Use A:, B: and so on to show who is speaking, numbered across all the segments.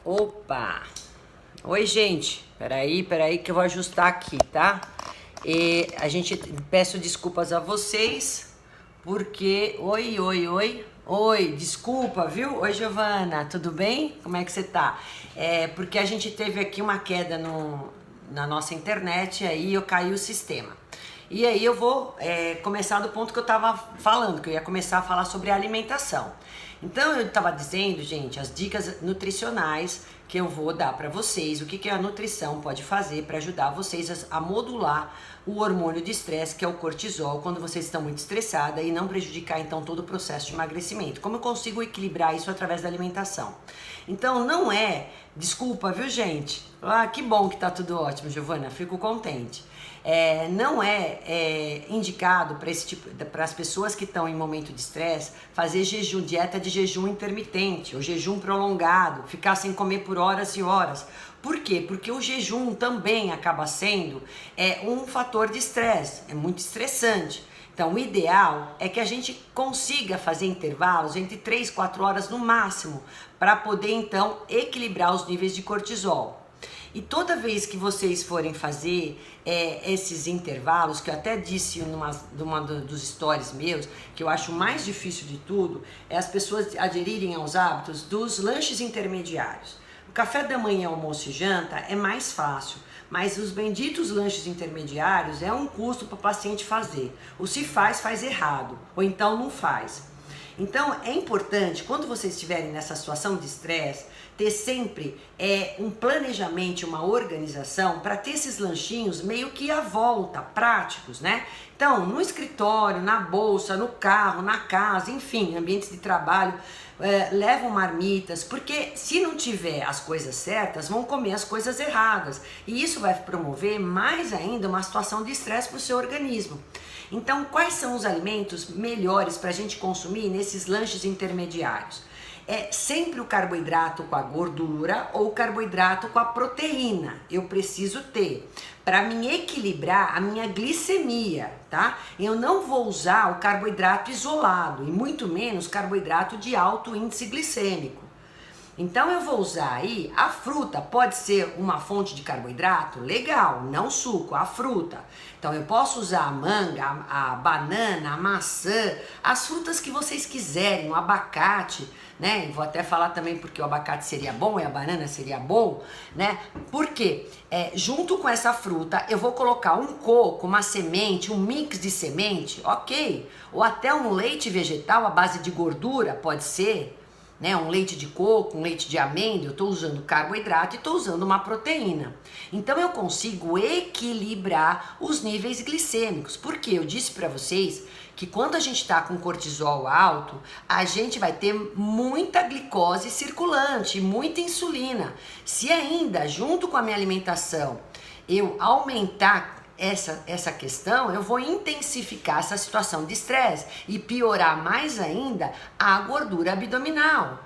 A: Opa! Oi, gente. Peraí que eu vou ajustar aqui, tá? Peço desculpas a vocês, porque... Oi, desculpa, viu? Oi, Giovana, tudo bem? Como é que você tá? Porque a gente teve aqui uma queda na nossa internet e aí eu caí o sistema. E aí eu vou começar do ponto que eu tava falando, que eu ia começar a falar sobre a alimentação. Então eu estava dizendo, gente, as dicas nutricionais que eu vou dar para vocês, o que a nutrição pode fazer para ajudar vocês a modular o hormônio de estresse, que é o cortisol, quando vocês estão muito estressadas e não prejudicar então todo o processo de emagrecimento. Como eu consigo equilibrar isso através da alimentação? Então não é, desculpa, viu, gente? Ah, que bom que tá tudo ótimo, Giovana, fico contente. Não é indicado para esse tipo, para as pessoas que estão em momento de estresse, fazer dieta de jejum intermitente ou jejum prolongado, ficar sem comer por horas e horas. Por quê? Porque o jejum também acaba sendo um fator de estresse, é muito estressante. Então, o ideal é que a gente consiga fazer intervalos entre 3 e 4 horas no máximo, para poder então equilibrar os níveis de cortisol. E toda vez que vocês forem fazer esses intervalos, que eu até disse numa dos stories meus, que eu acho mais difícil de tudo, é as pessoas aderirem aos hábitos dos lanches intermediários. O café da manhã, almoço e janta é mais fácil, mas os benditos lanches intermediários é um custo para o paciente fazer. Ou se faz, faz errado, ou então não faz. Então é importante, quando vocês estiverem nessa situação de estresse, ter sempre um planejamento, uma organização para ter esses lanchinhos meio que à volta, práticos, né? Então, no escritório, na bolsa, no carro, na casa, enfim, ambientes de trabalho, levam marmitas, porque se não tiver as coisas certas, vão comer as coisas erradas. E isso vai promover mais ainda uma situação de estresse para o seu organismo. Então, quais são os alimentos melhores para a gente consumir nesses lanches intermediários? É sempre o carboidrato com a gordura ou o carboidrato com a proteína. Eu preciso ter para me equilibrar a minha glicemia, tá? Eu não vou usar o carboidrato isolado e muito menos carboidrato de alto índice glicêmico. Então eu vou usar aí a fruta, pode ser uma fonte de carboidrato? Legal, não suco, a fruta. Então eu posso usar a manga, a banana, a maçã, as frutas que vocês quiserem, o abacate, né? E vou até falar também porque o abacate seria bom e a banana seria bom, né? Porque junto com essa fruta eu vou colocar um coco, uma semente, um mix de semente, ok? Ou até um leite vegetal à base de gordura, pode ser. Né, um leite de coco, um leite de amêndoa, eu estou usando carboidrato e estou usando uma proteína. Então eu consigo equilibrar os níveis glicêmicos, porque eu disse para vocês que quando a gente está com cortisol alto, a gente vai ter muita glicose circulante, muita insulina. Se ainda, junto com a minha alimentação, eu aumentar essa questão, eu vou intensificar essa situação de estresse e piorar mais ainda a gordura abdominal,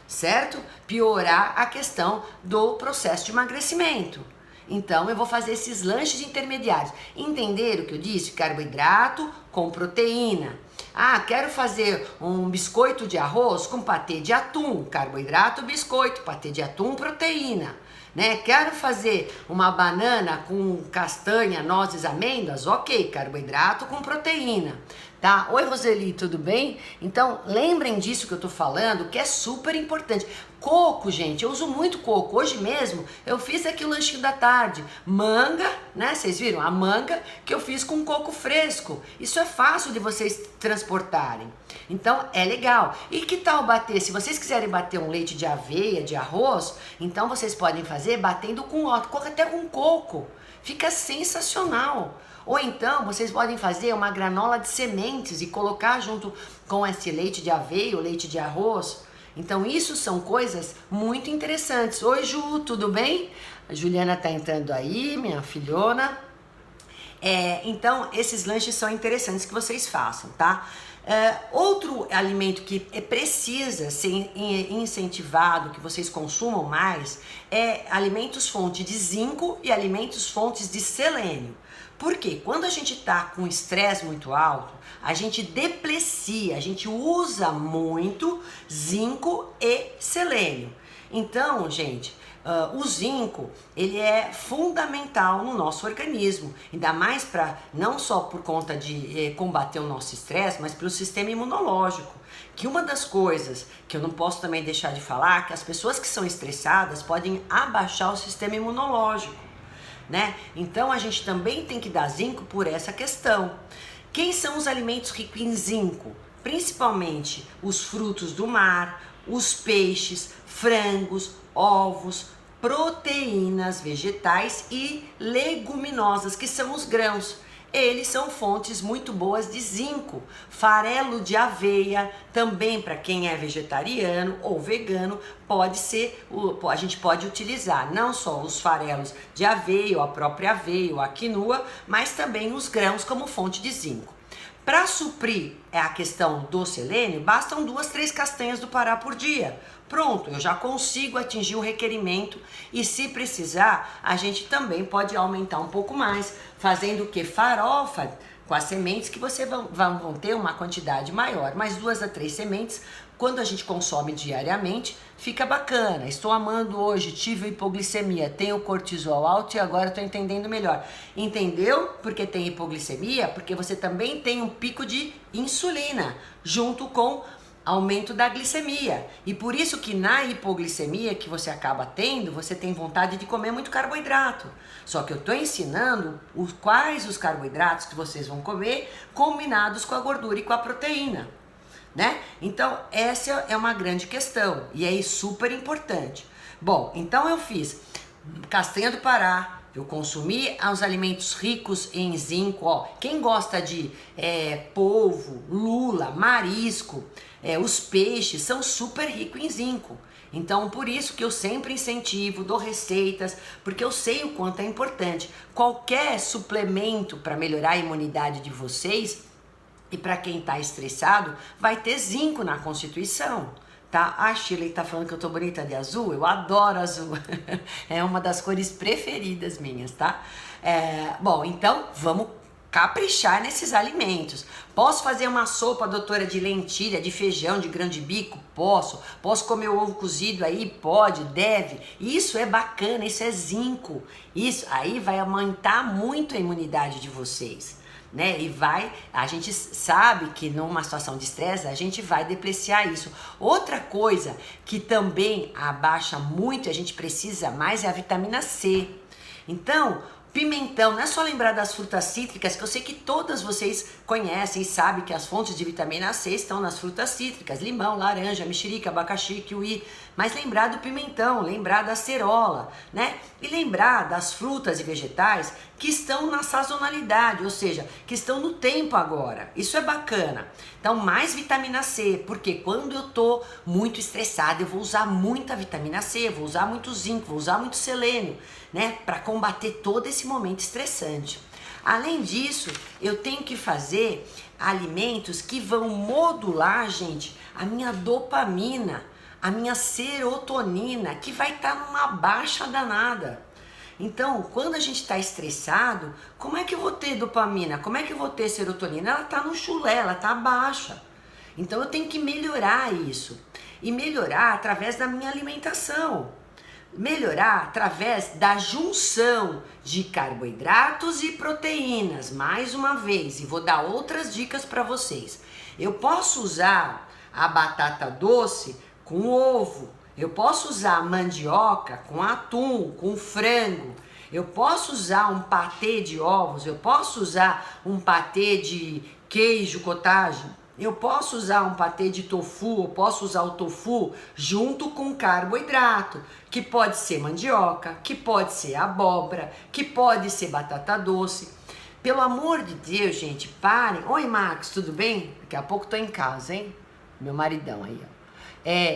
A: certo? Piorar a questão do processo de emagrecimento. Então eu vou fazer esses lanches intermediários. Entenderam o que eu disse? Carboidrato com proteína. Ah, quero fazer um biscoito de arroz com patê de atum. Carboidrato, biscoito, patê de atum, proteína. Né? Quero fazer uma banana com castanha, nozes, amêndoas, ok, carboidrato com proteína, tá? Oi, Roseli, tudo bem? Então, lembrem disso que eu tô falando, que é super importante. Coco, gente, eu uso muito coco. Hoje mesmo eu fiz aqui o lanchinho da tarde. Manga, né? Vocês viram? A manga que eu fiz com coco fresco. Isso é fácil de vocês transportarem. Então é legal. E que tal bater? Se vocês quiserem bater um leite de aveia, de arroz, então vocês podem fazer batendo com até com coco. Fica sensacional. Ou então vocês podem fazer uma granola de sementes e colocar junto com esse leite de aveia ou leite de arroz. Então isso são coisas muito interessantes. Oi, Ju, tudo bem? A Juliana tá entrando aí, minha filhona. Então esses lanches são interessantes que vocês façam, tá? Outro alimento que precisa ser incentivado, que vocês consumam mais, é alimentos fontes de zinco e alimentos fontes de selênio. Porque quando a gente está com estresse muito alto, a gente deplecia, a gente usa muito zinco e selênio. Então, gente, o zinco, ele é fundamental no nosso organismo, ainda mais para, não só por conta de combater o nosso estresse, mas pelo sistema imunológico. Que uma das coisas que eu não posso também deixar de falar, é que as pessoas que são estressadas podem abaixar o sistema imunológico, né? Então a gente também tem que dar zinco por essa questão. Quem são os alimentos ricos em zinco? Principalmente os frutos do mar, os peixes, frangos, ovos, proteínas vegetais e leguminosas, que são os grãos. Eles são fontes muito boas de zinco. Farelo de aveia, também para quem é vegetariano ou vegano, a gente pode utilizar não só os farelos de aveia, ou a própria aveia, ou a quinoa, mas também os grãos como fonte de zinco. Para suprir a questão do selênio, bastam 2, 3 castanhas do Pará por dia. Pronto, eu já consigo atingir o requerimento e se precisar, a gente também pode aumentar um pouco mais, fazendo o que? Farofa com as sementes que você vão ter uma quantidade maior, mas 2 a 3 sementes, quando a gente consome diariamente, fica bacana. Estou amando hoje, tive hipoglicemia, tenho cortisol alto e agora estou entendendo melhor. Entendeu? Porque tem hipoglicemia? Porque você também tem um pico de insulina, junto com aumento da glicemia. E por isso que na hipoglicemia que você acaba tendo, você tem vontade de comer muito carboidrato. Só que eu estou ensinando quais os carboidratos que vocês vão comer combinados com a gordura e com a proteína, né? Então essa é uma grande questão e é super importante. Bom, então eu fiz castanha do Pará, eu consumi os alimentos ricos em zinco, ó. Quem gosta de polvo, lula, marisco, os peixes são super ricos em zinco. Então, por isso que eu sempre incentivo, dou receitas, porque eu sei o quanto é importante. Qualquer suplemento para melhorar a imunidade de vocês e para quem está estressado, vai ter zinco na constituição. Tá? A Shirley tá falando que eu tô bonita de azul, eu adoro azul, é uma das cores preferidas minhas, tá? Bom, então vamos caprichar nesses alimentos. Posso fazer uma sopa, doutora, de lentilha, de feijão, de grão de bico? Posso. Posso comer o ovo cozido aí? Pode, deve. Isso é bacana, isso é zinco. Isso aí vai aumentar muito a imunidade de vocês, né? E a gente sabe que numa situação de estresse a gente vai depreciar isso. Outra coisa que também abaixa muito, a gente precisa mais, é a vitamina C. Então, pimentão, não é só lembrar das frutas cítricas, que eu sei que todas vocês conhecem e sabem que as fontes de vitamina C estão nas frutas cítricas, limão, laranja, mexerica, abacaxi, kiwi, mas lembrar do pimentão, lembrar da acerola, né? E lembrar das frutas e vegetais que estão na sazonalidade, ou seja, que estão no tempo agora. Isso é bacana. Então, mais vitamina C, porque quando eu tô muito estressada, eu vou usar muita vitamina C, vou usar muito zinco, vou usar muito selênio, né? Para combater todo esse momento estressante. Além disso, eu tenho que fazer alimentos que vão modular, gente, a minha dopamina, a minha serotonina, que vai estar numa baixa danada. Então, quando a gente está estressado, como é que eu vou ter dopamina? Como é que eu vou ter serotonina? Ela está no chulé, ela está baixa. Então, eu tenho que melhorar isso. E melhorar através da minha alimentação. Melhorar através da junção de carboidratos e proteínas, mais uma vez, e vou dar outras dicas para vocês. Eu posso usar a batata doce com ovo, eu posso usar mandioca com atum, com frango, eu posso usar um patê de ovos, eu posso usar um patê de queijo cottage, eu posso usar um patê de tofu, eu posso usar o tofu junto com carboidrato, que pode ser mandioca, que pode ser abóbora, que pode ser batata doce. Pelo amor de Deus, gente, parem. Oi, Max, tudo bem? Daqui a pouco tô em casa, hein? Meu maridão aí, ó.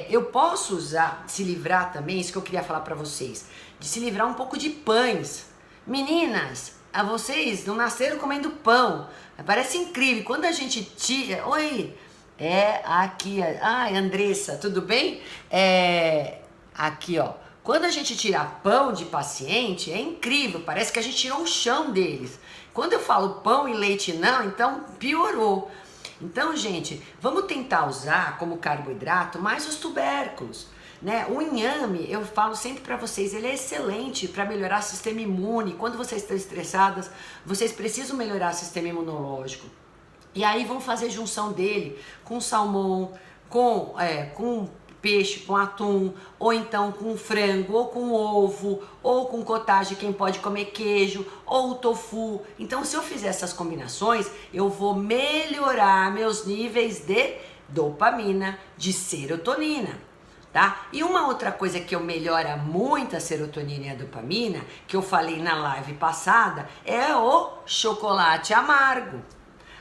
A: Eu posso usar, se livrar também, isso que eu queria falar pra vocês, de se livrar um pouco de pães. Meninas, vocês não nasceram comendo pão. Parece incrível. Quando a gente tira... Oi, aqui... Ai, Andressa, tudo bem? Aqui, ó. Quando a gente tira pão de paciente, é incrível. Parece que a gente tirou o chão deles. Quando eu falo pão e leite não, então piorou. Então, gente, vamos tentar usar como carboidrato mais os tubérculos. né? O inhame, eu falo sempre para vocês, ele é excelente para melhorar o sistema imune. Quando vocês estão estressadas, vocês precisam melhorar o sistema imunológico. E aí vão fazer junção dele com salmão, com peixe, com atum, ou então com frango, ou com ovo, ou com cottage, quem pode comer queijo, ou tofu. Então, se eu fizer essas combinações, eu vou melhorar meus níveis de dopamina, de serotonina, tá? E uma outra coisa que eu melhora muito a serotonina e a dopamina, que eu falei na live passada, é o chocolate amargo.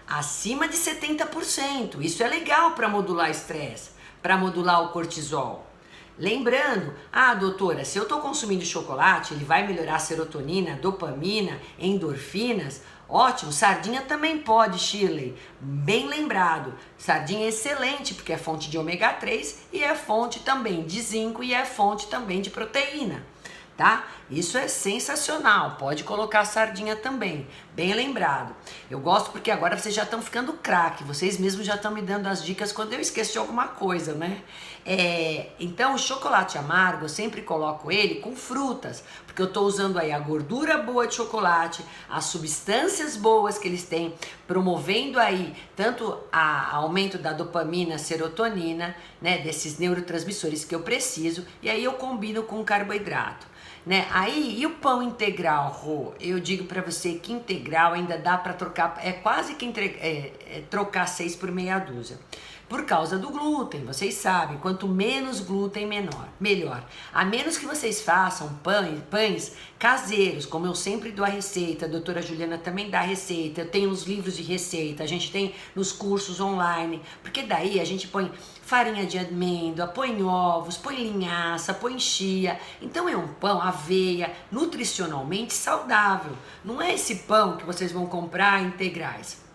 A: Acima de 70%. Isso é legal para modular estresse, para modular o cortisol. Lembrando, doutora, se eu estou consumindo chocolate, ele vai melhorar a serotonina, dopamina, endorfinas. Ótimo, sardinha também pode, Shirley. Bem lembrado. Sardinha é excelente porque é fonte de ômega 3 e é fonte também de zinco e é fonte também de proteína. Tá? Isso é sensacional, pode colocar sardinha também, bem lembrado. Eu gosto porque agora vocês já estão ficando craque, vocês mesmos já estão me dando as dicas quando eu esqueço de alguma coisa, né? Então o chocolate amargo, eu sempre coloco ele com frutas, porque eu estou usando aí a gordura boa de chocolate, as substâncias boas que eles têm, promovendo aí tanto o aumento da dopamina, serotonina, né, desses neurotransmissores que eu preciso, e aí eu combino com carboidrato. Né? Aí, e o pão integral, Rô? Eu digo para você que integral ainda dá para trocar, é quase que trocar 6 por meia dúzia. Por causa do glúten, vocês sabem, quanto menos glúten, melhor. A menos que vocês façam pães caseiros, como eu sempre dou a receita, a doutora Juliana também dá a receita, eu tenho os livros de receita, a gente tem nos cursos online, porque daí a gente põe farinha de amêndoa, põe ovos, põe linhaça, põe chia. Então é um pão, aveia, nutricionalmente saudável. Não é esse pão que vocês vão comprar integrais,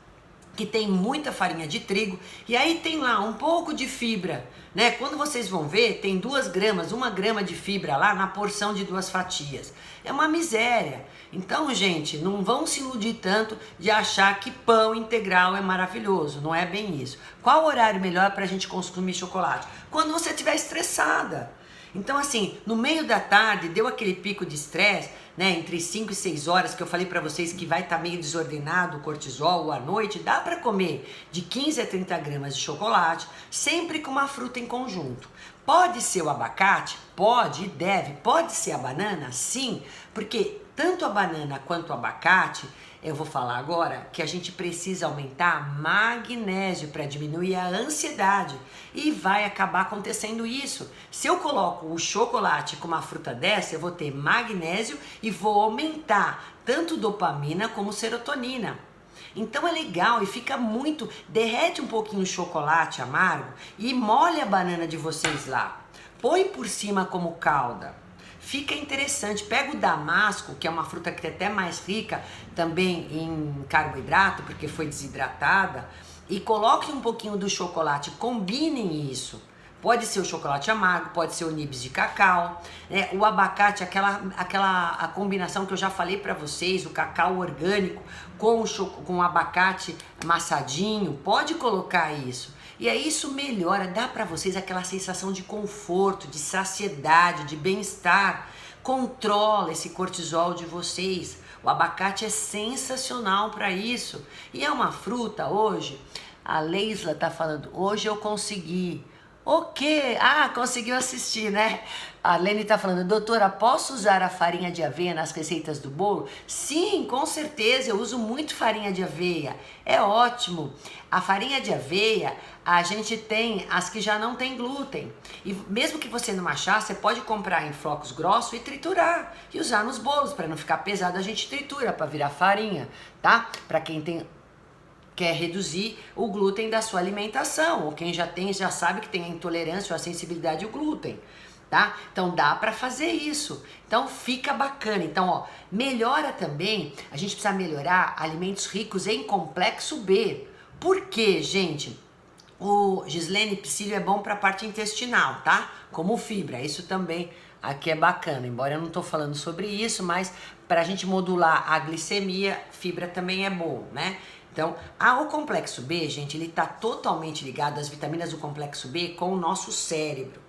A: que tem muita farinha de trigo e aí tem lá um pouco de fibra, né? Quando vocês vão ver, tem 2 gramas, 1 grama de fibra lá na porção de 2 fatias. É uma miséria. Então, gente, não vão se iludir tanto de achar que pão integral é maravilhoso. Não é bem isso. Qual horário melhor para a gente consumir chocolate? Quando você estiver estressada. Então, assim, no meio da tarde, deu aquele pico de estresse, né, entre 5 e 6 horas, que eu falei para vocês que vai estar meio desordenado o cortisol à noite, dá para comer de 15 a 30 gramas de chocolate, sempre com uma fruta em conjunto. Pode ser o abacate? Pode e deve. Pode ser a banana? Sim, porque tanto a banana quanto o abacate, eu vou falar agora que a gente precisa aumentar magnésio para diminuir a ansiedade e vai acabar acontecendo isso. Se eu coloco o chocolate com uma fruta dessa, eu vou ter magnésio e vou aumentar tanto dopamina como serotonina. Então é legal e fica muito, derrete um pouquinho o chocolate amargo e molha a banana de vocês lá. Põe por cima como calda. Fica interessante, pega o damasco, que é uma fruta que é até mais rica também em carboidrato, porque foi desidratada, e coloque um pouquinho do chocolate, combinem isso. Pode ser o chocolate amargo, pode ser o nibs de cacau, né? O abacate, a combinação que eu já falei para vocês, o cacau orgânico com o abacate amassadinho, pode colocar isso. E aí isso melhora, dá para vocês aquela sensação de conforto, de saciedade, de bem-estar. Controla esse cortisol de vocês. O abacate é sensacional para isso. E é uma fruta hoje, a Leisla tá falando, hoje eu consegui. O quê? Conseguiu assistir, né? A Lene tá falando, doutora, posso usar a farinha de aveia nas receitas do bolo? Sim, com certeza, eu uso muito farinha de aveia. É ótimo. A farinha de aveia, a gente tem as que já não tem glúten. E mesmo que você não achar, você pode comprar em flocos grossos e triturar. E usar nos bolos, para não ficar pesado, a gente tritura para virar farinha, tá? Para quem quer reduzir o glúten da sua alimentação, ou quem já tem, já sabe que tem a intolerância ou a sensibilidade ao glúten, tá? Então dá para fazer isso. Então fica bacana. Então, ó, melhora também, a gente precisa melhorar alimentos ricos em complexo B. Por quê, gente? O Gislene Psyllium é bom para a parte intestinal, tá? Como fibra, isso também aqui é bacana, embora eu não tô falando sobre isso, mas para a gente modular a glicemia, fibra também é bom, né? Então, o complexo B, gente, ele está totalmente ligado às vitaminas do complexo B com o nosso cérebro.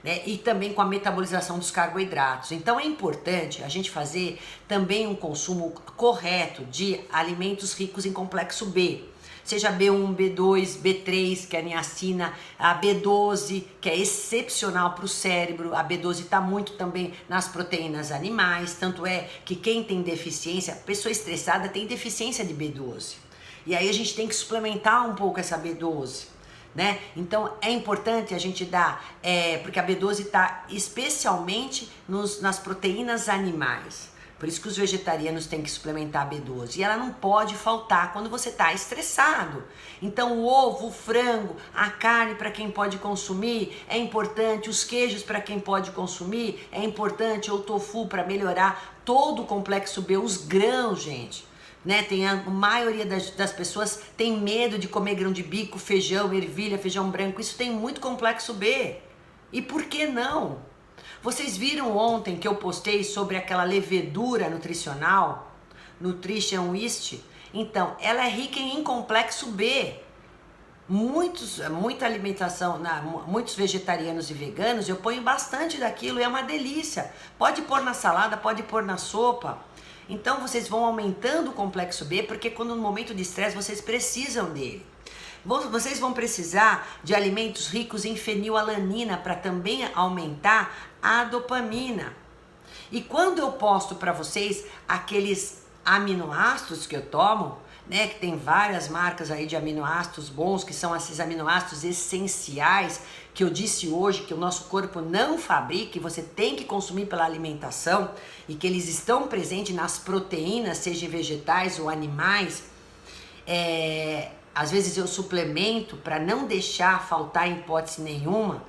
A: né? E também com a metabolização dos carboidratos. Então é importante a gente fazer também um consumo correto de alimentos ricos em complexo B. Seja B1, B2, B3, que é a niacina, a B12, que é excepcional para o cérebro. A B12 está muito também nas proteínas animais, tanto é que quem tem deficiência, pessoa estressada tem deficiência de B12. E aí a gente tem que suplementar um pouco essa B12, né? Então é importante a gente dar, porque a B12 está especialmente nas proteínas animais. Por isso que os vegetarianos têm que suplementar a B12. E ela não pode faltar quando você está estressado. Então o ovo, o frango, a carne para quem pode consumir é importante. Os queijos para quem pode consumir é importante. O tofu para melhorar todo o complexo B. Os grãos, gente. Né? A maioria das pessoas tem medo de comer grão de bico, feijão, ervilha, feijão branco. Isso tem muito complexo B. E por que não? Vocês viram ontem que eu postei sobre aquela levedura nutricional, Nutrition Yeast? Então, ela é rica em complexo B. Muita alimentação, muitos vegetarianos e veganos, eu ponho bastante daquilo e é uma delícia. Pode pôr na salada, pode pôr na sopa. Então, vocês vão aumentando o complexo B, porque quando no momento de estresse vocês precisam dele. Vocês vão precisar de alimentos ricos em fenilalanina para também aumentar a dopamina. E quando eu posto para vocês aqueles aminoácidos que eu tomo, né, que tem várias marcas aí de aminoácidos bons, que são esses aminoácidos essenciais, que eu disse hoje que o nosso corpo não fabrica, que você tem que consumir pela alimentação, e que eles estão presentes nas proteínas, seja vegetais ou animais. Às vezes eu suplemento para não deixar faltar em hipótese nenhuma,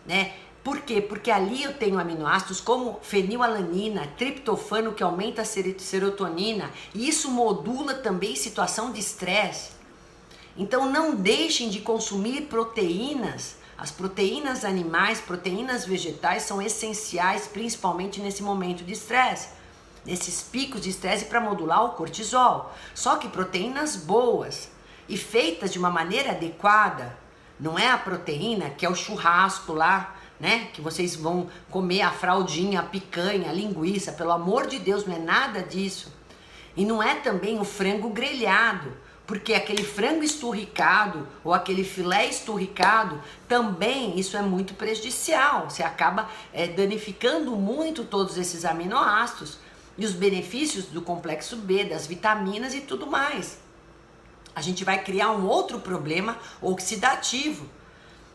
A: né? Por quê? Porque ali eu tenho aminoácidos como fenilalanina, triptofano, que aumenta a serotonina, e isso modula também situação de estresse. Então não deixem de consumir proteínas. As proteínas animais, proteínas vegetais são essenciais, principalmente nesse momento de estresse, nesses picos de estresse, para modular o cortisol. Só que proteínas boas e feitas de uma maneira adequada. Não é a proteína que é o churrasco lá, né? Que vocês vão comer a fraldinha, a picanha, a linguiça. Pelo amor de Deus, não é nada disso. E não é também o frango grelhado, porque aquele frango esturricado ou aquele filé esturricado, também isso é muito prejudicial. Você acaba danificando muito todos esses aminoácidos e os benefícios do complexo B, das vitaminas e tudo mais. A gente vai criar um outro problema oxidativo,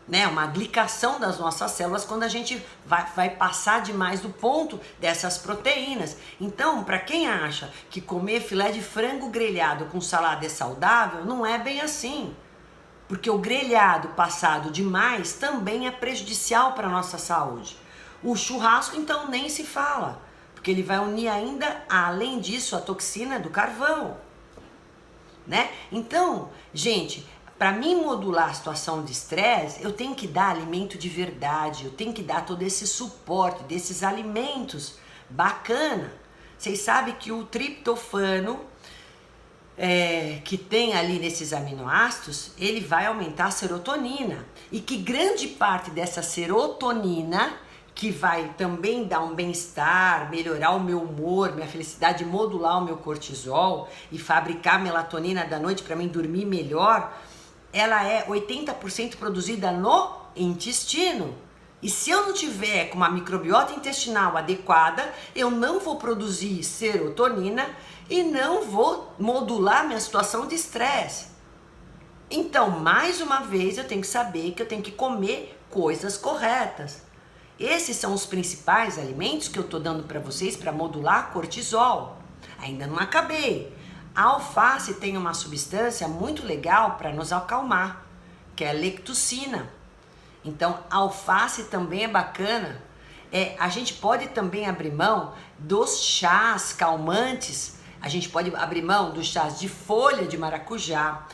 A: né? Uma glicação das nossas células quando a gente vai passar demais do ponto dessas proteínas. Então, para quem acha que comer filé de frango grelhado com salada é saudável, não é bem assim. Porque o grelhado passado demais também é prejudicial para a nossa saúde. O churrasco, então, nem se fala, porque ele vai unir ainda, além disso, a toxina do carvão. Né? Então, gente, para mim modular a situação de estresse, eu tenho que dar alimento de verdade, eu tenho que dar todo esse suporte desses alimentos bacana. Vocês sabem que o triptofano que tem ali nesses aminoácidos, ele vai aumentar a serotonina, e que grande parte dessa serotonina, que vai também dar um bem-estar, melhorar o meu humor, minha felicidade, modular o meu cortisol e fabricar melatonina da noite para mim dormir melhor, ela é 80% produzida no intestino. E se eu não tiver com uma microbiota intestinal adequada, eu não vou produzir serotonina e não vou modular minha situação de estresse. Então, mais uma vez, eu tenho que saber que eu tenho que comer coisas corretas. Esses são os principais alimentos que eu estou dando para vocês para modular cortisol. Ainda não acabei. A alface tem uma substância muito legal para nos acalmar, que é a lecticina. Então, a alface também é bacana. A gente pode também abrir mão dos chás calmantes. A gente pode abrir mão dos chás de folha de maracujá,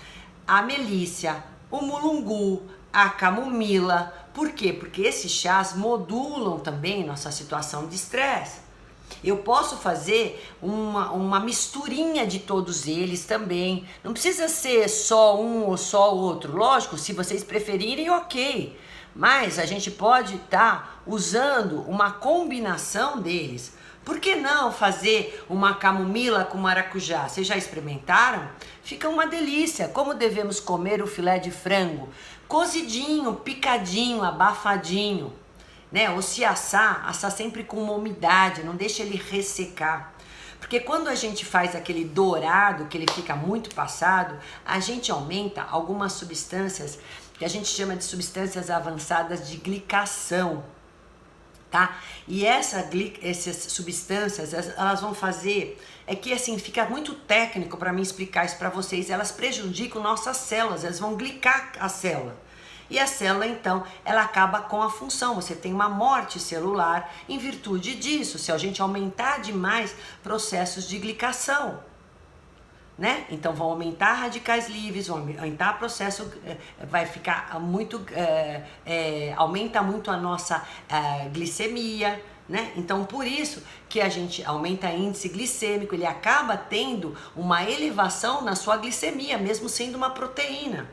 A: a melícia, o mulungu, a camomila. Por quê? Porque esses chás modulam também nossa situação de estresse. Eu posso fazer uma misturinha de todos eles também. Não precisa ser só um ou só outro. Lógico, se vocês preferirem, ok. Mas a gente pode estar usando uma combinação deles. Por que não fazer uma camomila com maracujá? Vocês já experimentaram? Fica uma delícia. Como devemos comer o filé de frango? Cozidinho, picadinho, abafadinho, né? Ou se assar, assar sempre com uma umidade, não deixa ele ressecar. Porque quando a gente faz aquele dourado, que ele fica muito passado, a gente aumenta algumas substâncias que a gente chama de substâncias avançadas de glicação, tá? E essas substâncias, elas vão fazer, é que assim, fica muito técnico para mim explicar isso para vocês, elas prejudicam nossas células, elas vão glicar a célula. E a célula, então, ela acaba com a função, você tem uma morte celular em virtude disso, se a gente aumentar demais processos de glicação, né? Então vão aumentar radicais livres, vão aumentar o processo, vai ficar muito, aumenta muito a nossa glicemia, né? Então por isso que a gente aumenta o índice glicêmico, ele acaba tendo uma elevação na sua glicemia, mesmo sendo uma proteína.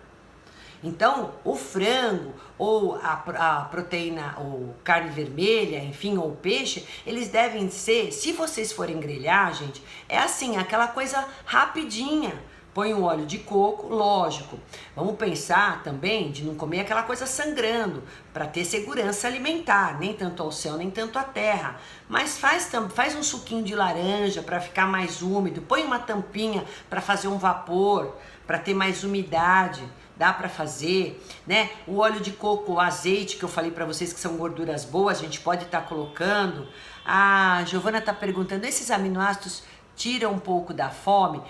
A: Então, o frango ou a proteína ou carne vermelha, enfim, ou peixe, eles devem ser, se vocês forem grelhar, gente, é assim, aquela coisa rapidinha. Põe um óleo de coco, lógico. Vamos pensar também de não comer aquela coisa sangrando, para ter segurança alimentar, nem tanto ao céu, nem tanto à terra. Mas faz um suquinho de laranja para ficar mais úmido, põe uma tampinha para fazer um vapor, para ter mais umidade. Dá para fazer, né? O óleo de coco, o azeite que eu falei para vocês que são gorduras boas, a gente pode estar colocando. A Giovana tá perguntando, esses aminoácidos tiram um pouco da fome?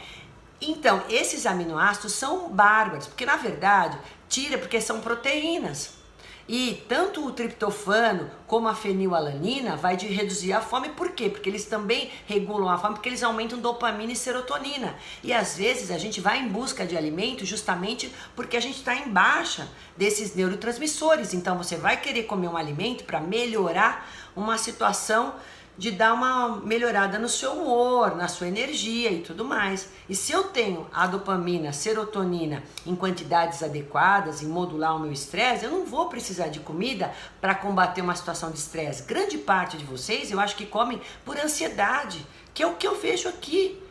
A: Então, esses aminoácidos são bárbaros, porque na verdade, tira porque são proteínas. E tanto o triptofano como a fenilalanina vai reduzir a fome, por quê? Porque eles também regulam a fome, porque eles aumentam dopamina e serotonina. E às vezes a gente vai em busca de alimento justamente porque a gente está em baixa desses neurotransmissores. Então você vai querer comer um alimento para melhorar uma situação de dar uma melhorada no seu humor, na sua energia e tudo mais. E se eu tenho a dopamina, a serotonina em quantidades adequadas, em modular o meu estresse, eu não vou precisar de comida para combater uma situação de estresse. Grande parte de vocês, eu acho que comem por ansiedade, que é o que eu vejo aqui,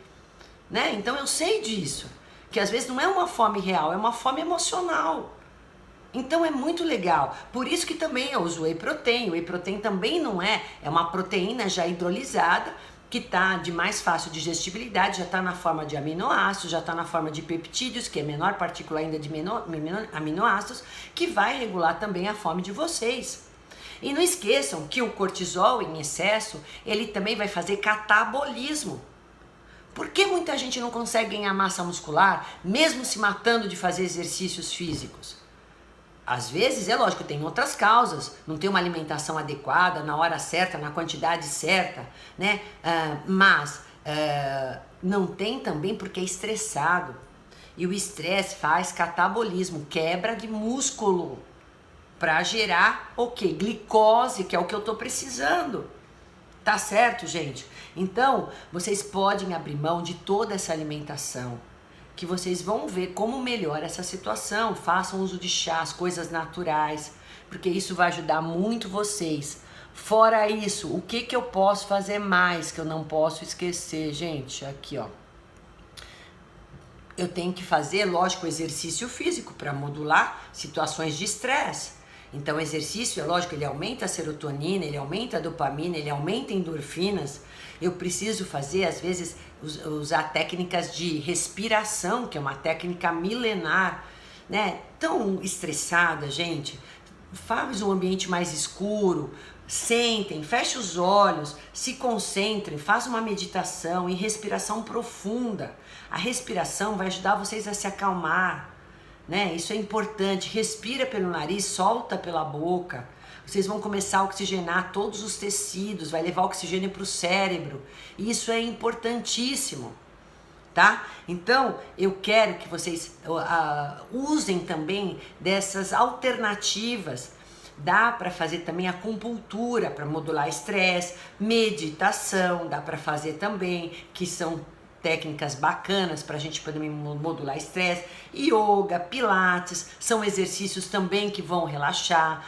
A: né? Então eu sei disso, que às vezes não é uma fome real, é uma fome emocional. Então é muito legal, por isso que também eu uso whey protein. O whey protein também não é uma proteína já hidrolisada, que está de mais fácil digestibilidade, já está na forma de aminoácidos, já está na forma de peptídeos, que é menor partícula ainda de aminoácidos, que vai regular também a fome de vocês. E não esqueçam que o cortisol em excesso, ele também vai fazer catabolismo. Por que muita gente não consegue ganhar massa muscular, mesmo se matando de fazer exercícios físicos? Às vezes, é lógico, tem outras causas, não tem uma alimentação adequada, na hora certa, na quantidade certa, né? Mas não tem também porque é estressado. E o estresse faz catabolismo, quebra de músculo, para gerar o quê? Glicose, que é o que eu tô precisando. Tá certo, gente? Então, vocês podem abrir mão de toda essa alimentação, que vocês vão ver como melhora essa situação. Façam uso de chás, coisas naturais, porque isso vai ajudar muito vocês. Fora isso, o que eu posso fazer mais que eu não posso esquecer, gente? Aqui, ó. Eu tenho que fazer, lógico, exercício físico para modular situações de estresse. Então, exercício, é lógico, ele aumenta a serotonina, ele aumenta a dopamina, ele aumenta endorfinas. Eu preciso fazer, às vezes, usar técnicas de respiração, que é uma técnica milenar, né? Tão estressada, gente. Faz um ambiente mais escuro, sentem, fechem os olhos, se concentrem, façam uma meditação e respiração profunda. A respiração vai ajudar vocês a se acalmar, né? Isso é importante. Respira pelo nariz, solta pela boca. Vocês vão começar a oxigenar todos os tecidos, vai levar oxigênio para o cérebro. Isso é importantíssimo, tá? Então, eu quero que vocês usem também dessas alternativas. Dá para fazer também acupuntura para modular estresse, meditação, dá para fazer também, que são técnicas bacanas para a gente poder modular estresse. Yoga, pilates, são exercícios também que vão relaxar.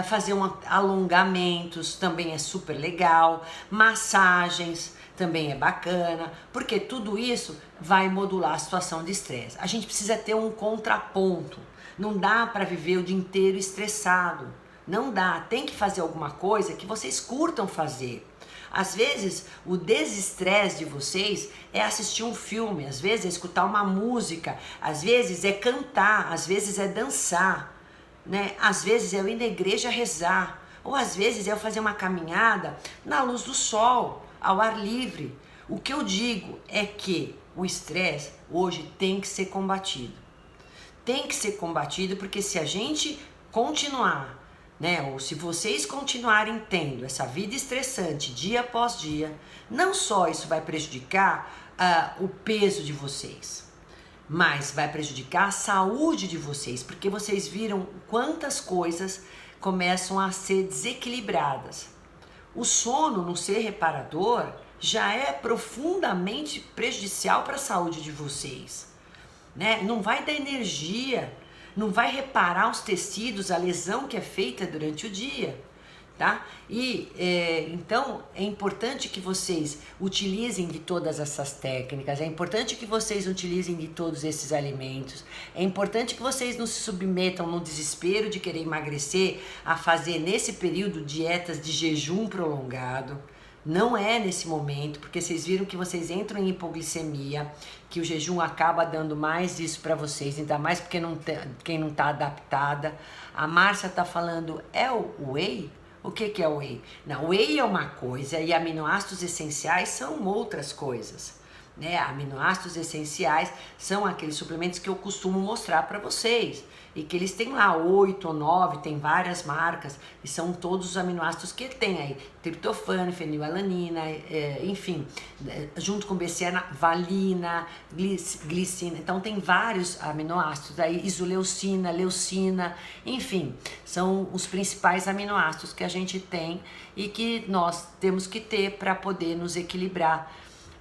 A: Fazer alongamentos também é super legal. Massagens também é bacana, porque tudo isso vai modular a situação de estresse. A gente precisa ter um contraponto. Não dá para viver o dia inteiro estressado. Não dá. Tem que fazer alguma coisa que vocês curtam fazer. Às vezes, o desestresse de vocês é assistir um filme, às vezes é escutar uma música, às vezes é cantar, às vezes é dançar, né? Às vezes é eu ir na igreja rezar, ou às vezes é eu fazer uma caminhada na luz do sol, ao ar livre. O que eu digo é que o estresse hoje tem que ser combatido. Tem que ser combatido porque se a gente continuar, né, ou se vocês continuarem tendo essa vida estressante dia após dia, não só isso vai prejudicar o peso de vocês, mas vai prejudicar a saúde de vocês, porque vocês viram quantas coisas começam a ser desequilibradas. O sono não ser reparador já é profundamente prejudicial para a saúde de vocês, né? Não vai dar energia, não vai reparar os tecidos, a lesão que é feita durante o dia, tá? E então é importante que vocês utilizem de todas essas técnicas, é importante que vocês utilizem de todos esses alimentos, é importante que vocês não se submetam no desespero de querer emagrecer a fazer nesse período dietas de jejum prolongado. Não é nesse momento, porque vocês viram que vocês entram em hipoglicemia, que o jejum acaba dando mais isso para vocês, ainda mais porque quem não está adaptada. A Márcia está falando, é o whey? O que é o whey? Não, whey é uma coisa e aminoácidos essenciais são outras coisas, né? Aminoácidos essenciais são aqueles suplementos que eu costumo mostrar para vocês. E que eles têm lá 8 ou 9, tem várias marcas, e são todos os aminoácidos que tem aí, triptofano, fenilalanina, enfim, junto com BCA, valina, glicina, então tem vários aminoácidos aí, isoleucina, leucina, enfim, são os principais aminoácidos que a gente tem e que nós temos que ter para poder nos equilibrar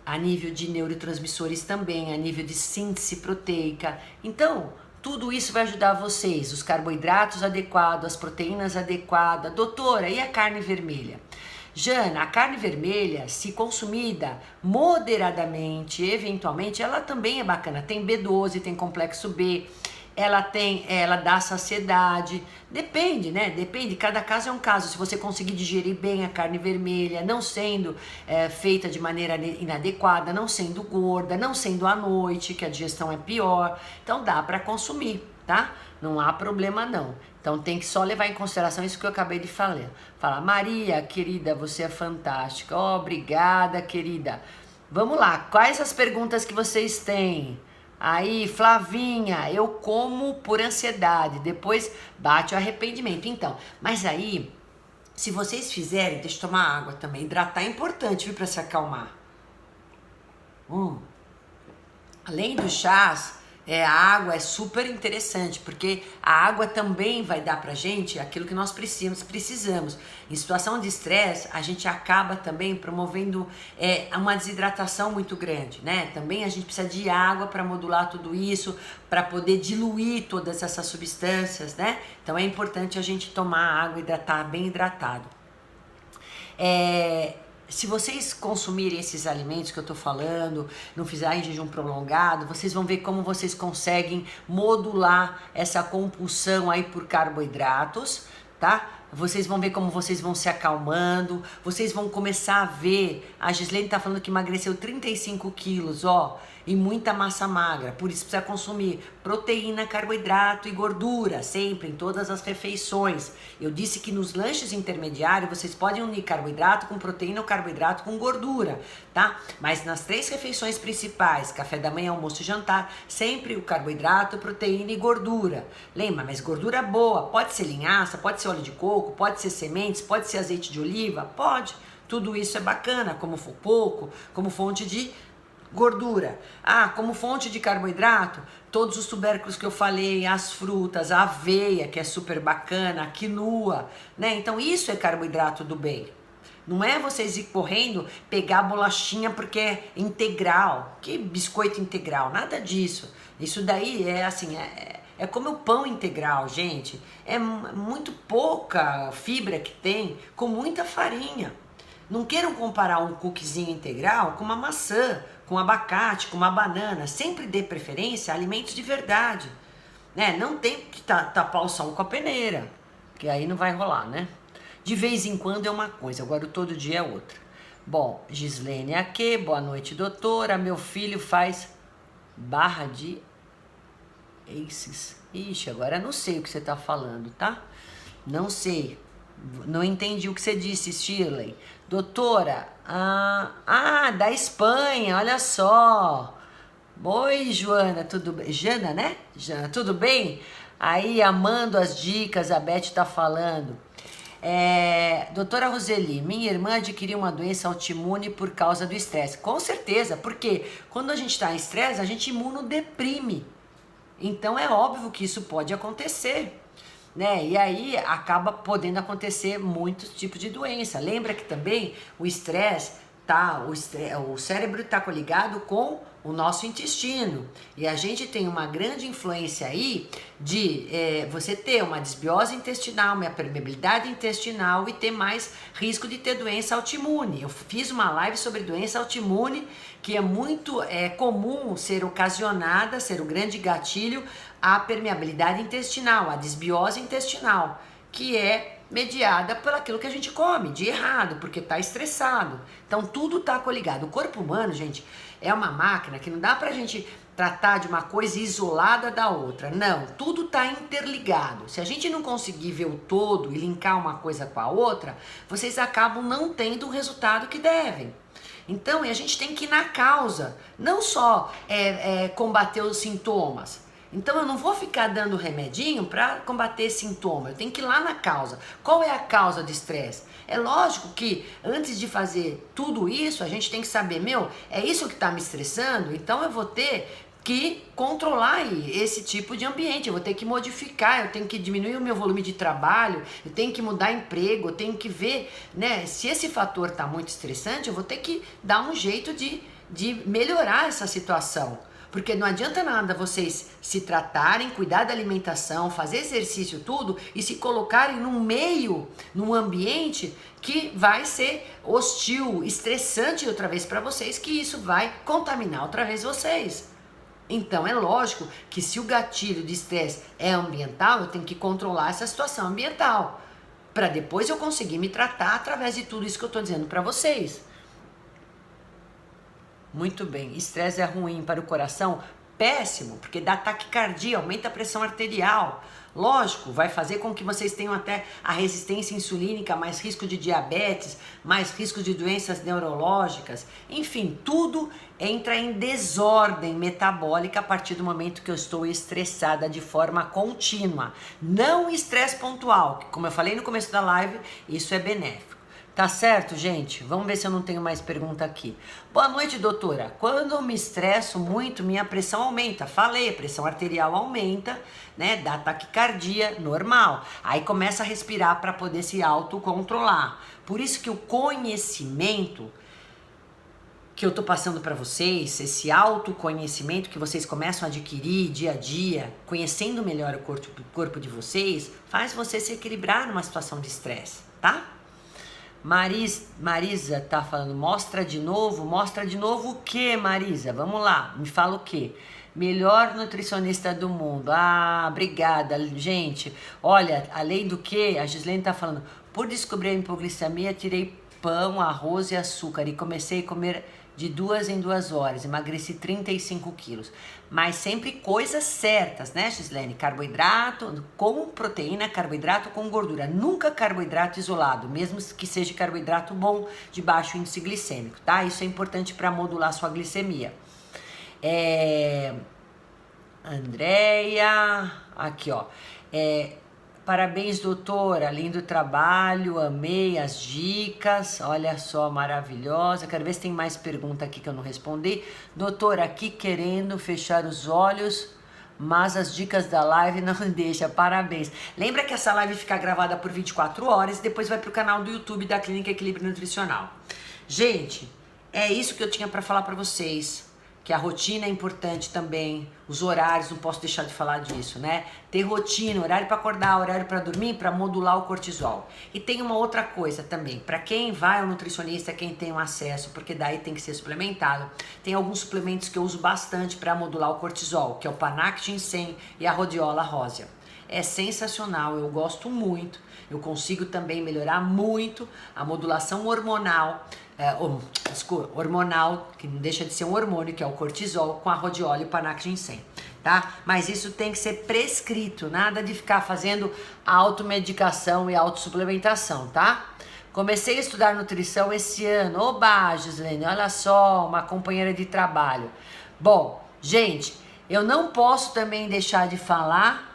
A: a nível de neurotransmissores também, a nível de síntese proteica. Então, tudo isso vai ajudar vocês, os carboidratos adequados, as proteínas adequadas. Doutora, e a carne vermelha? Jana, a carne vermelha, se consumida moderadamente, eventualmente, ela também é bacana. Tem B12, tem complexo B, ela dá saciedade. Depende, né? Depende, cada caso é um caso. Se você conseguir digerir bem a carne vermelha, não sendo feita de maneira inadequada, não sendo gorda, não sendo à noite, que a digestão é pior, então dá para consumir, tá? Não há problema não. Então tem que só levar em consideração isso que eu acabei de falar. Maria, querida, você é fantástica. Obrigada, querida. Vamos lá, quais as perguntas que vocês têm? Aí, Flavinha, eu como por ansiedade, depois bate o arrependimento. Então, mas aí, se vocês fizerem, deixa eu tomar água também. Hidratar é importante, viu, para se acalmar. Além dos chás, a água é super interessante, porque a água também vai dar pra gente aquilo que nós precisamos. Em situação de estresse, a gente acaba também promovendo uma desidratação muito grande, né? Também a gente precisa de água para modular tudo isso, para poder diluir todas essas substâncias, né? Então é importante a gente tomar água, hidratar, bem hidratado. Se vocês consumirem esses alimentos que eu tô falando, não fizerem jejum prolongado, vocês vão ver como vocês conseguem modular essa compulsão aí por carboidratos, tá? Vocês vão ver como vocês vão se acalmando, vocês vão começar a ver, a Gislene tá falando que emagreceu 35 quilos, ó, e muita massa magra, por isso precisa consumir proteína, carboidrato e gordura, sempre, em todas as refeições. Eu disse que nos lanches intermediários vocês podem unir carboidrato com proteína ou carboidrato com gordura, tá? Mas nas 3 refeições principais, café da manhã, almoço e jantar, sempre o carboidrato, proteína e gordura. Lembra, mas gordura boa, pode ser linhaça, pode ser óleo de coco, pode ser sementes, pode ser azeite de oliva, pode. Tudo isso é bacana, como for pouco, como fonte de gordura. Como fonte de carboidrato, todos os tubérculos que eu falei, as frutas, a aveia, que é super bacana, a quinoa, né? Então isso é carboidrato do bem. Não é vocês ir correndo, pegar a bolachinha porque é integral. Que biscoito integral? Nada disso. Isso daí é assim, é como o pão integral, gente. É muito pouca fibra que tem com muita farinha. Não queiram comparar um cookiezinho integral com uma maçã, com um abacate, com uma banana. Sempre dê preferência a alimentos de verdade. Né? Não tem que tapar o sol com a peneira, porque aí não vai rolar, né? De vez em quando é uma coisa, agora todo dia é outra. Bom, Gislene aqui, boa noite, doutora. Meu filho faz barra de aces. Ixi, agora não sei o que você tá falando, tá? Não sei. Não entendi o que você disse, Shirley. Doutora, da Espanha, olha só. Oi, Joana, tudo bem? Jana, né? Jana, tudo bem? Aí, amando as dicas, a Beth tá falando. Doutora Roseli, minha irmã adquiriu uma doença autoimune por causa do estresse. Com certeza, porque quando a gente está em estresse, a gente imunodeprime. Então é óbvio que isso pode acontecer, né? E aí acaba podendo acontecer muitos tipos de doença. Lembra que também o estresse o cérebro está coligado com o nosso intestino. E a gente tem uma grande influência aí de você ter uma desbiose intestinal, uma permeabilidade intestinal e ter mais risco de ter doença autoimune. Eu fiz uma live sobre doença autoimune, que é muito comum ser ocasionada, ser o grande gatilho, a permeabilidade intestinal, a desbiose intestinal, que é mediada por aquilo que a gente come de errado, porque tá estressado. Então tudo tá coligado. O corpo humano, gente, é uma máquina que não dá pra gente tratar de uma coisa isolada da outra. Não, tudo tá interligado. Se a gente não conseguir ver o todo e linkar uma coisa com a outra, vocês acabam não tendo o resultado que devem. Então, a gente tem que ir na causa, não só combater os sintomas. Então eu não vou ficar dando remedinho para combater sintoma, eu tenho que ir lá na causa. Qual é a causa do estresse? É lógico que antes de fazer tudo isso, a gente tem que saber, é isso que está me estressando, então eu vou ter que controlar esse tipo de ambiente, eu vou ter que modificar, eu tenho que diminuir o meu volume de trabalho, eu tenho que mudar emprego, eu tenho que ver, né, se esse fator está muito estressante, eu vou ter que dar um jeito de melhorar essa situação. Porque não adianta nada vocês se tratarem, cuidar da alimentação, fazer exercício, tudo, e se colocarem num ambiente que vai ser hostil, estressante outra vez para vocês, que isso vai contaminar outra vez vocês. Então é lógico que se o gatilho de estresse é ambiental, eu tenho que controlar essa situação ambiental, para depois eu conseguir me tratar através de tudo isso que eu estou dizendo para vocês. Muito bem, estresse é ruim para o coração? Péssimo, porque dá taquicardia, aumenta a pressão arterial. Lógico, vai fazer com que vocês tenham até a resistência insulínica, mais risco de diabetes, mais risco de doenças neurológicas. Enfim, tudo entra em desordem metabólica a partir do momento que eu estou estressada de forma contínua. Não estresse pontual, que como eu falei no começo da live, isso é benéfico. Tá certo, gente? Vamos ver se eu não tenho mais pergunta aqui. Boa noite, doutora. Quando eu me estresso muito, minha pressão aumenta. Falei, a pressão arterial aumenta, né? Dá taquicardia, normal. Aí começa a respirar para poder se autocontrolar. Por isso que o conhecimento que eu tô passando para vocês, esse autoconhecimento que vocês começam a adquirir dia a dia, conhecendo melhor o corpo de vocês, faz você se equilibrar numa situação de estresse, tá? Marisa tá falando, mostra de novo o que, Marisa? Vamos lá, me fala o que? Melhor nutricionista do mundo. Obrigada, gente. Olha, além do que, a Gislene tá falando, por descobrir a hipoglicemia, tirei pão, arroz e açúcar e comecei a comer de 2 em 2 horas, emagreci 35 quilos. Mas sempre coisas certas, né, Gislene? Carboidrato com proteína, carboidrato com gordura. Nunca carboidrato isolado, mesmo que seja carboidrato bom, de baixo índice glicêmico, tá? Isso é importante para modular sua glicemia. Andréia, aqui ó, parabéns, doutora, lindo trabalho, amei as dicas, olha só, maravilhosa. Quero ver se tem mais pergunta aqui que eu não respondi. Doutora, aqui querendo fechar os olhos, mas as dicas da live não deixa. Parabéns. Lembra que essa live fica gravada por 24 horas e depois vai pro canal do YouTube da Clínica Equilíbrio Nutricional. Gente, é isso que eu tinha para falar para vocês. Que a rotina é importante também, os horários, não posso deixar de falar disso, né? Ter rotina, horário para acordar, horário para dormir, para modular o cortisol. E tem uma outra coisa também, para quem vai ao nutricionista, quem tem um acesso, porque daí tem que ser suplementado, tem alguns suplementos que eu uso bastante para modular o cortisol, que é o Panax Ginseng e a Rhodiola Rosea. É sensacional, eu gosto muito, eu consigo também melhorar muito a modulação hormonal, hormonal, que não deixa de ser um hormônio, que é o cortisol, com a Rhodiola e o Panax Ginseng, tá? Mas isso tem que ser prescrito, nada de ficar fazendo automedicação e autossuplementação, tá? Comecei a estudar nutrição esse ano. Oba, Gislene, olha só, uma companheira de trabalho. Bom, gente, eu não posso também deixar de falar.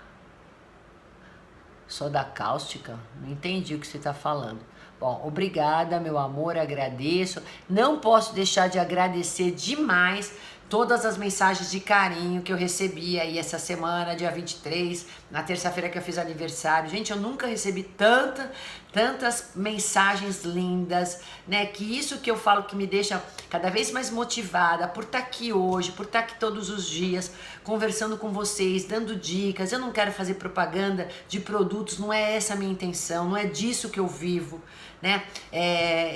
A: Soda cáustica? Não entendi o que você está falando. Bom, obrigada, meu amor, agradeço. Não posso deixar de agradecer demais todas as mensagens de carinho que eu recebi aí essa semana, dia 23, na terça-feira que eu fiz aniversário. Gente, eu nunca recebi tantas mensagens lindas, né? Que isso que eu falo que me deixa cada vez mais motivada por estar aqui hoje, por estar aqui todos os dias, conversando com vocês, dando dicas. Eu não quero fazer propaganda de produtos, não é essa a minha intenção, não é disso que eu vivo, né?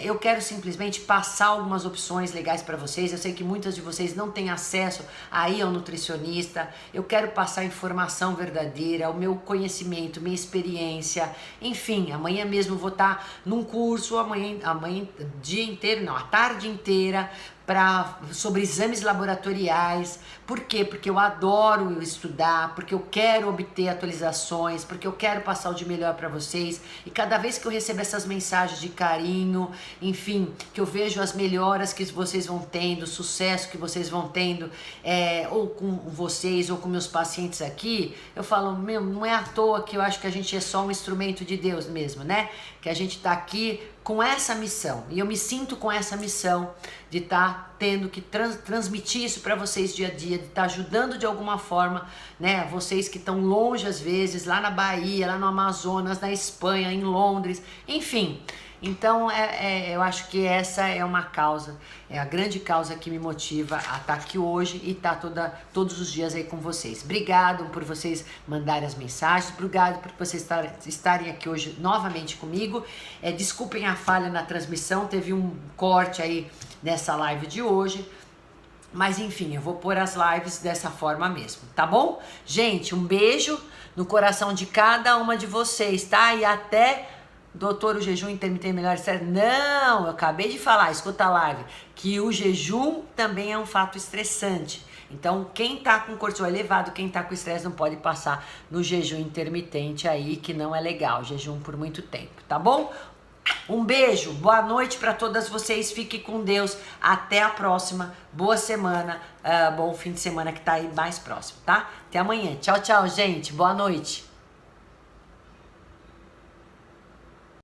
A: Eu quero simplesmente passar algumas opções legais para vocês. Eu sei que muitas de vocês não têm acesso aí ao nutricionista. Eu quero passar informação verdadeira, o meu conhecimento, minha experiência, enfim. Amanhã mesmo vou estar num curso, amanhã dia inteiro, não, a tarde inteira, sobre exames laboratoriais. Por quê? Porque eu adoro estudar, porque eu quero obter atualizações, porque eu quero passar o de melhor para vocês. E cada vez que eu recebo essas mensagens de carinho, enfim, que eu vejo as melhoras que vocês vão tendo, o sucesso que vocês vão tendo, ou com vocês ou com meus pacientes aqui, eu falo, meu, não é à toa que eu acho que a gente é só um instrumento de Deus mesmo, né? Que a gente tá aqui com essa missão, e eu me sinto com essa missão de estar tendo que transmitir isso para vocês dia a dia, de estar ajudando de alguma forma, né, vocês que estão longe às vezes, lá na Bahia, lá no Amazonas, na Espanha, em Londres, enfim. Então, eu acho que essa é uma causa, é a grande causa que me motiva a estar aqui hoje e estar todos os dias aí com vocês. Obrigado por vocês mandarem as mensagens, obrigado por vocês estarem aqui hoje novamente comigo. Desculpem a falha na transmissão, teve um corte aí nessa live de hoje. Mas enfim, eu vou pôr as lives dessa forma mesmo, tá bom? Gente, um beijo no coração de cada uma de vocês, tá? E até... Doutor, o jejum intermitente melhor sério? Não, eu acabei de falar, escuta a live, que o jejum também é um fato estressante. Então, quem tá com cortisol elevado, quem tá com estresse não pode passar no jejum intermitente aí, que não é legal, jejum por muito tempo, tá bom? Um beijo, boa noite para todas vocês, fiquem com Deus, até a próxima, boa semana, bom fim de semana que tá aí mais próximo, tá? Até amanhã, tchau, tchau, gente, boa noite.